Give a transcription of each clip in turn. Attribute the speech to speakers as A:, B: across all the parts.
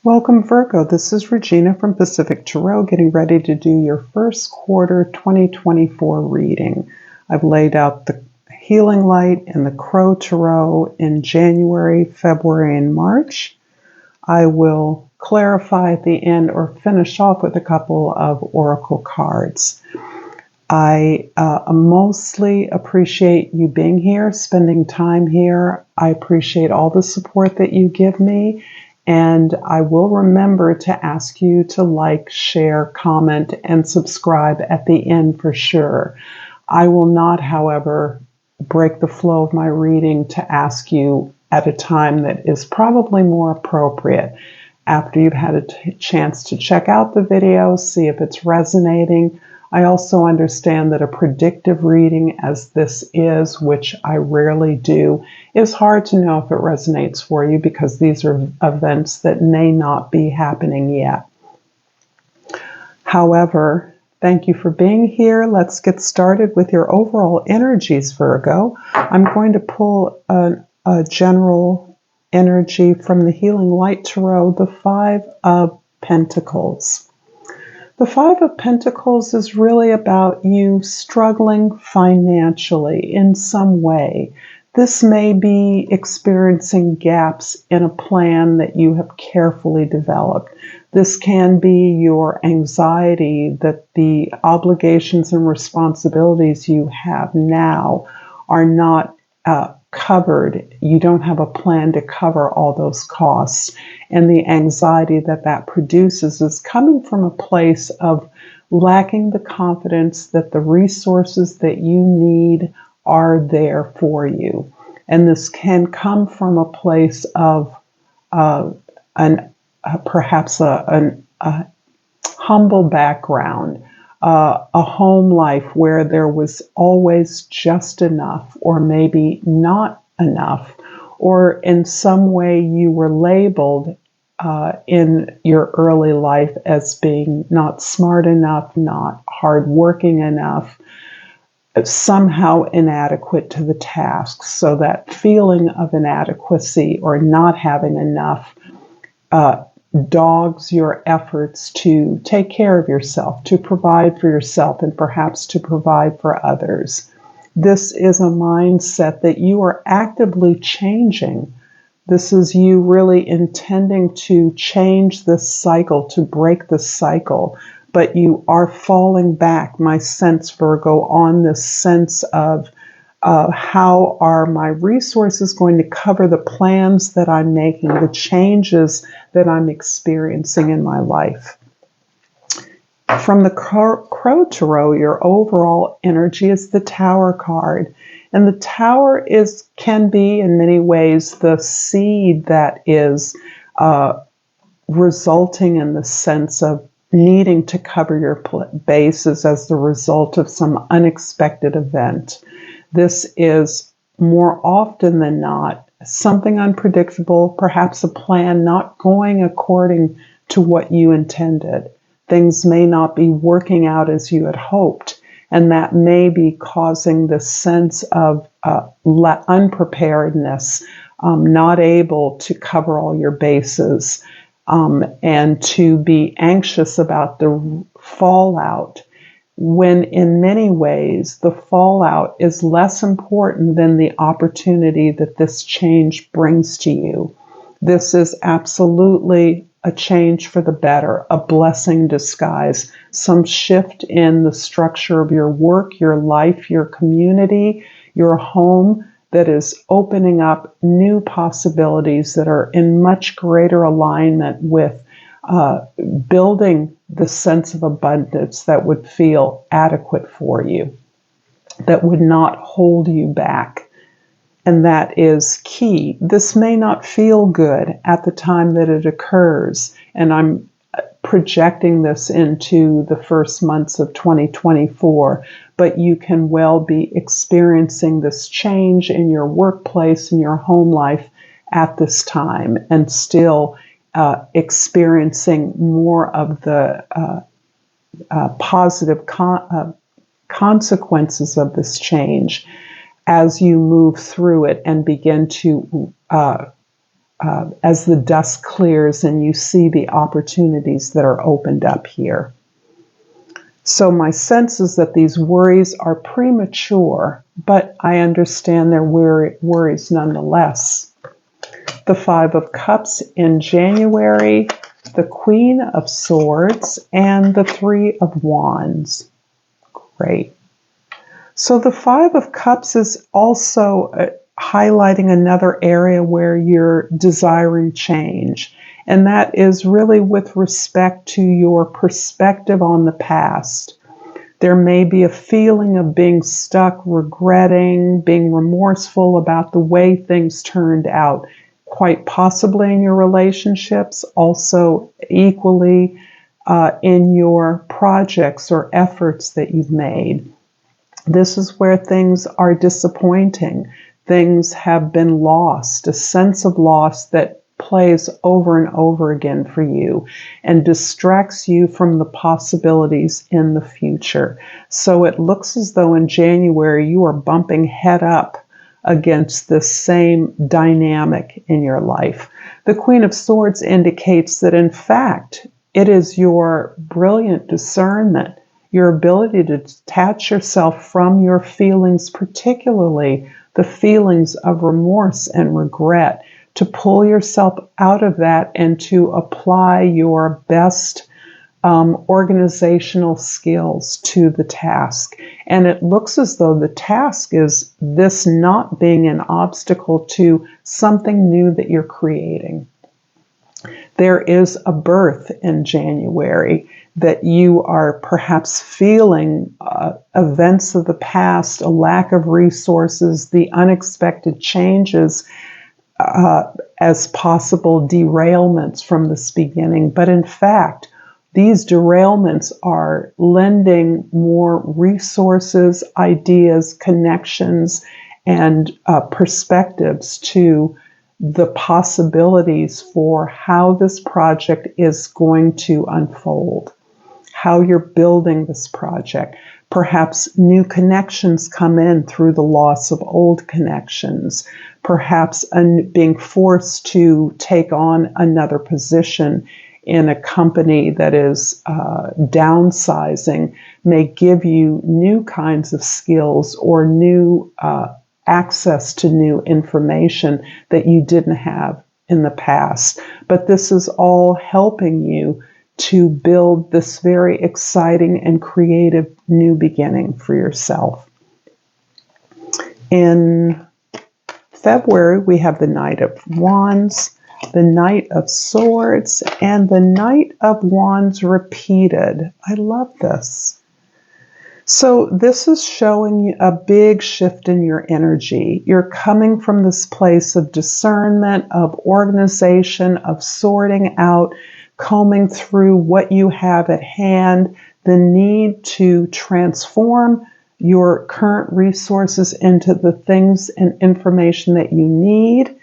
A: Welcome, Virgo. This is Regina from Pacific Tarot, getting ready to do your first quarter 2024 reading. I've laid out the healing light and the Crow Tarot in January, February, and March. I will clarify at the end or finish off with a couple of oracle cards. I mostly appreciate you being here, spending time here. I appreciate all the support that you give me. And I will remember to ask you to like, share, comment, and subscribe at the end for sure. I will not, however, break the flow of my reading to ask you at a time that is probably more appropriate after you've had a chance to check out the video, see if it's resonating. I also understand that a predictive reading as this is, which I rarely do, is hard to know if it resonates for you because these are events that may not be happening yet. However, thank you for being here. Let's get started with your overall energies, Virgo. I'm going to pull a general energy from the Healing Light Tarot, the Five of Pentacles. The Five of Pentacles is really about you struggling financially in some way. This may be experiencing gaps in a plan that you have carefully developed. This can be your anxiety that the obligations and responsibilities you have now are not covered. You don't have a plan to cover all those costs. And the anxiety that that produces is coming from a place of lacking the confidence that the resources that you need are there for you. And this can come from a place of perhaps a humble background, a home life where there was always just enough, or maybe not enough, or in some way you were labeled in your early life as being not smart enough, not hardworking enough, somehow inadequate to the tasks. So that feeling of inadequacy or not having enough dogs your efforts to take care of yourself, to provide for yourself, and perhaps to provide for others. This is a mindset that you are actively changing. This is you really intending to change this cycle, to break the cycle, but you are falling back, my sense, Virgo, on this sense of how are my resources going to cover the plans that I'm making, the changes that I'm experiencing in my life. From the Crow Tarot, your overall energy is the Tower card. And the Tower can be, in many ways, the seed that is resulting in the sense of needing to cover your bases as the result of some unexpected event. This is more often than not something unpredictable, perhaps a plan not going according to what you intended. Things may not be working out as you had hoped, and that may be causing the sense of unpreparedness, not able to cover all your bases, and to be anxious about the fallout, when in many ways the fallout is less important than the opportunity that this change brings to you. This is absolutely a change for the better, a blessing in disguise, some shift in the structure of your work, your life, your community, your home that is opening up new possibilities that are in much greater alignment with building the sense of abundance that would feel adequate for you, that would not hold you back. And that is key. This may not feel good at the time that it occurs, and I'm projecting this into the first months of 2024, but you can well be experiencing this change in your workplace, in your home life at this time, and still experiencing more of the positive consequences of this change as you move through it and begin to as the dust clears and you see the opportunities that are opened up here. So my sense is that these worries are premature, but I understand they're worries nonetheless. The Five of Cups in January, the Queen of Swords, and the Three of Wands. Great. So the Five of Cups is also highlighting another area where you're desiring change. And that is really with respect to your perspective on the past. There may be a feeling of being stuck, regretting, being remorseful about the way things turned out, quite possibly in your relationships, also equally in your projects or efforts that you've made. This is where things are disappointing. Things have been lost, a sense of loss that plays over and over again for you and distracts you from the possibilities in the future. So it looks as though in January you are bumping head up against this same dynamic in your life. The Queen of Swords indicates that in fact it is your brilliant discernment, your ability to detach yourself from your feelings, particularly the feelings of remorse and regret, to pull yourself out of that and to apply your best organizational skills to the task. And it looks as though the task is this not being an obstacle to something new that you're creating. There is a birth in January that you are perhaps feeling events of the past, a lack of resources, the unexpected changes as possible derailments from this beginning. But in fact, these derailments are lending more resources, ideas, connections, and perspectives to the possibilities for how this project is going to unfold, how you're building this project. Perhaps new connections come in through the loss of old connections. Perhaps being forced to take on another position in a company that is downsizing may give you new kinds of skills or new access to new information that you didn't have in the past. But this is all helping you to build this very exciting and creative new beginning for yourself. In February, we have the Knight of Wands, the Knight of Swords, and the Knight of Wands repeated. I love this. So this is showing you a big shift in your energy. You're coming from this place of discernment, of organization, of sorting out, combing through what you have at hand, the need to transform your current resources into the things and information that you need.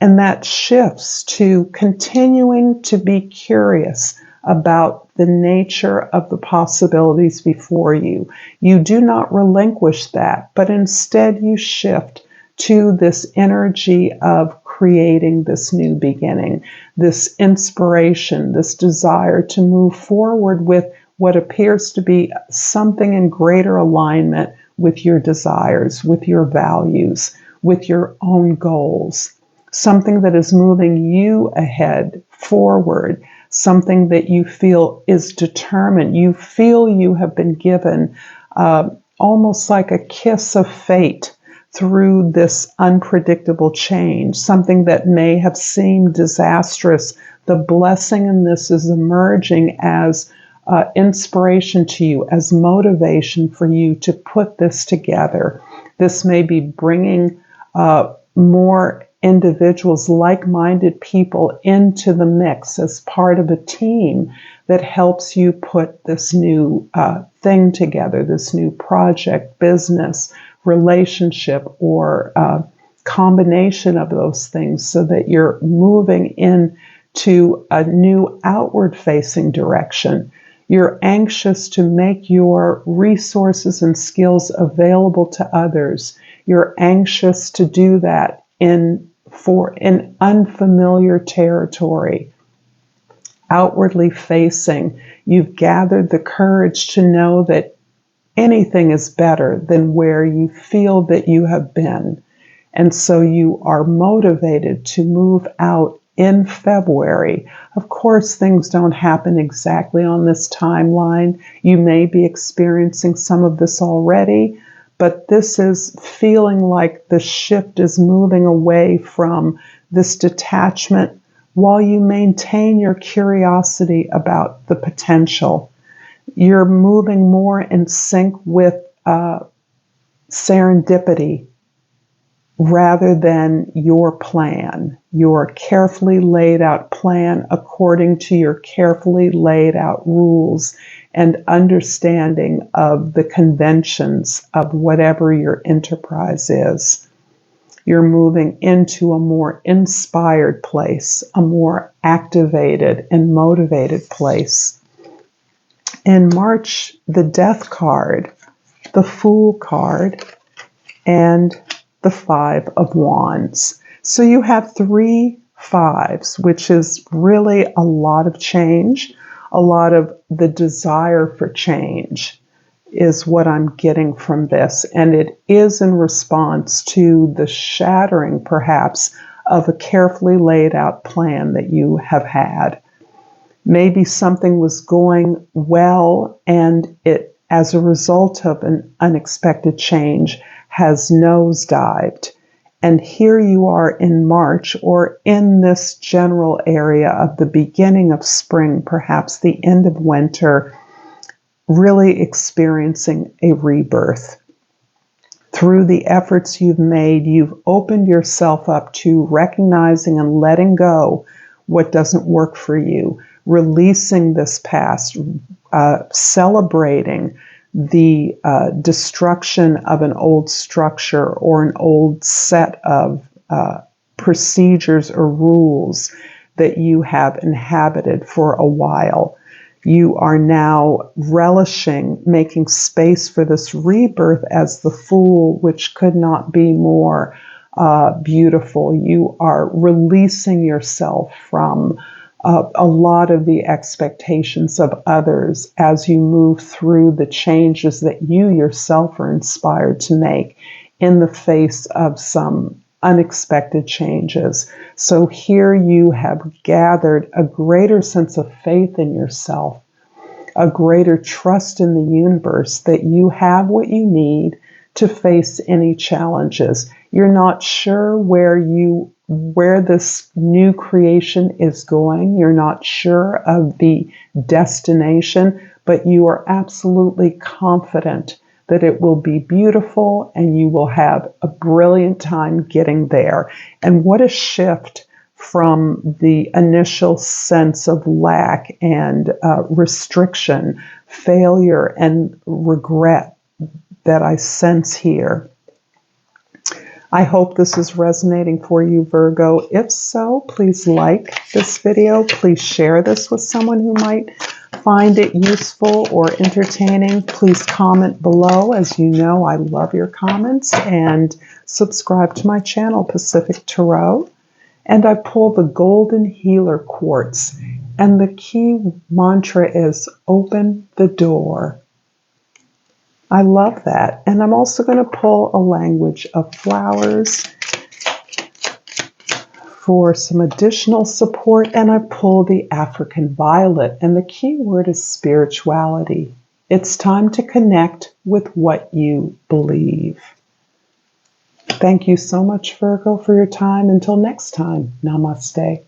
A: And that shifts to continuing to be curious about the nature of the possibilities before you. You do not relinquish that, but instead you shift to this energy of creating this new beginning, this inspiration, this desire to move forward with what appears to be something in greater alignment with your desires, with your values, with your own goals, something that is moving you ahead, forward, something that you feel is determined. You feel you have been given almost like a kiss of fate through this unpredictable change, something that may have seemed disastrous. The blessing in this is emerging as inspiration to you, as motivation for you to put this together. This may be bringing more individuals, like-minded people into the mix as part of a team that helps you put this new thing together, this new project, business, relationship, or combination of those things so that you're moving into a new outward-facing direction. You're anxious to make your resources and skills available to others. You're anxious to do that in for an unfamiliar territory. Outwardly facing, you've gathered the courage to know that anything is better than where you feel that you have been. And so you are motivated to move out in February. Of course, things don't happen exactly on this timeline. You may be experiencing some of this already, but this is feeling like the shift is moving away from this detachment while you maintain your curiosity about the potential. You're moving more in sync with serendipity rather than your plan, your carefully laid out plan according to your carefully laid out rules and understanding of the conventions of whatever your enterprise is. You're moving into a more inspired place, a more activated and motivated place. In March, the Death card, the Fool card, and the Five of Wands. So you have 3 fives, which is really a lot of change, a lot of the desire for change is what I'm getting from this. And it is in response to the shattering, perhaps, of a carefully laid out plan that you have had. Maybe something was going well and it, as a result of an unexpected change, has nosedived. And here you are in March, or in this general area of the beginning of spring, perhaps the end of winter, really experiencing a rebirth. Through the efforts you've made, you've opened yourself up to recognizing and letting go what doesn't work for you, releasing this past, celebrating the destruction of an old structure or an old set of procedures or rules that you have inhabited for a while. You are now relishing, making space for this rebirth as the Fool, which could not be more beautiful. You are releasing yourself from a lot of the expectations of others as you move through the changes that you yourself are inspired to make in the face of some unexpected changes. So here you have gathered a greater sense of faith in yourself, a greater trust in the universe that you have what you need to face any challenges. You're not sure where this new creation is going. You're not sure of the destination, but you are absolutely confident that it will be beautiful and you will have a brilliant time getting there. And what a shift from the initial sense of lack and restriction, failure, and regret that I sense here. I hope this is resonating for you, Virgo. If so, please like this video. Please share this with someone who might find it useful or entertaining. Please comment below. As you know, I love your comments. And subscribe to my channel, Pacific Tarot. And I pull the Golden Healer Quartz. And the key mantra is open the door. I love that. And I'm also going to pull a language of flowers for some additional support. And I pull the African violet. And the key word is spirituality. It's time to connect with what you believe. Thank you so much, Virgo, for your time. Until next time, namaste.